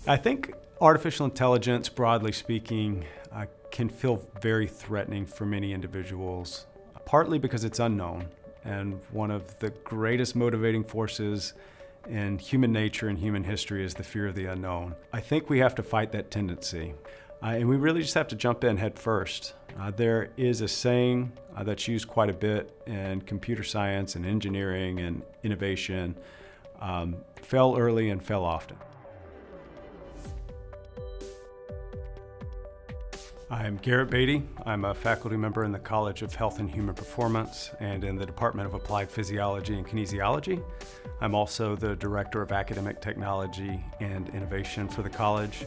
I think artificial intelligence, broadly speaking, can feel very threatening for many individuals, partly because it's unknown. And one of the greatest motivating forces in human nature and human history is the fear of the unknown. I think we have to fight that tendency. And we really just have to jump in head first. There is a saying that's used quite a bit in computer science and engineering and innovation, fail early and fail often. I'm Garrett Beatty. I'm a faculty member in the College of Health and Human Performance and in the Department of Applied Physiology and Kinesiology. I'm also the Director of Academic Technology and Innovation for the college.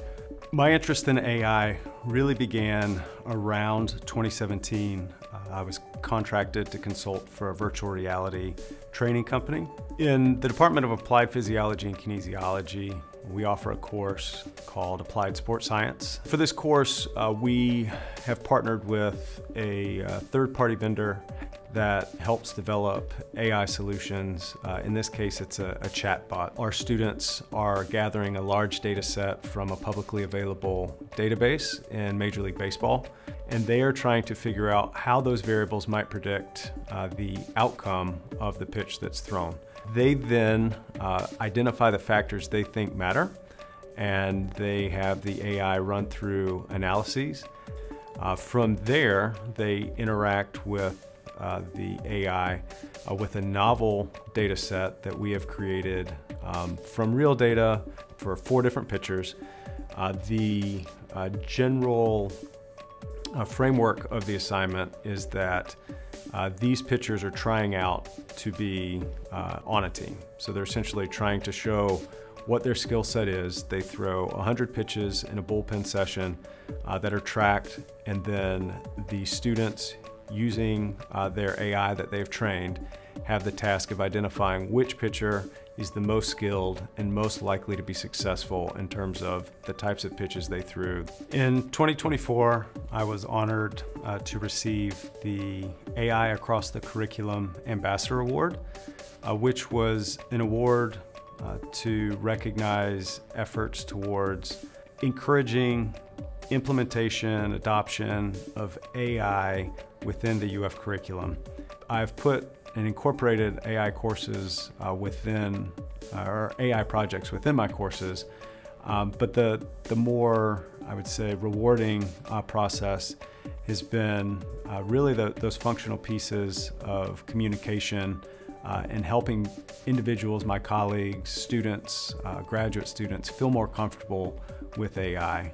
My interest in AI really began around 2017. I was contracted to consult for a virtual reality training company. In the Department of Applied Physiology and Kinesiology, we offer a course called Applied Sports Science. For this course, we have partnered with a third-party vendor that helps develop AI solutions. In this case, it's a chatbot. Our students are gathering a large data set from a publicly available database in Major League Baseball, and they are trying to figure out how those variables might predict the outcome of the pitch that's thrown. They then identify the factors they think matter, and they have the AI run through analyses. From there, they interact with the AI with a novel data set that we have created from real data for 4 different pitchers. The general framework of the assignment is that these pitchers are trying out to be on a team. So they're essentially trying to show what their skill set is. They throw 100 pitches in a bullpen session that are tracked, and then the students, using their AI that they've trained, have the task of identifying which pitcher is the most skilled and most likely to be successful in terms of the types of pitches they threw. In 2024, I was honored to receive the AI Across the Curriculum Ambassador Award, which was an award to recognize efforts towards encouraging implementation, adoption of AI within the UF curriculum. I've put and incorporated AI courses or AI projects within my courses, but the more, I would say, rewarding process has been really those functional pieces of communication and helping individuals, my colleagues, students, graduate students, feel more comfortable with AI.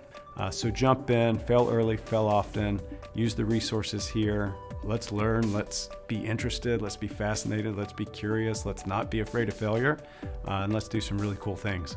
So jump in, fail early, fail often, use the resources here. Let's learn, let's be interested, let's be fascinated, let's be curious, let's not be afraid of failure, and let's do some really cool things.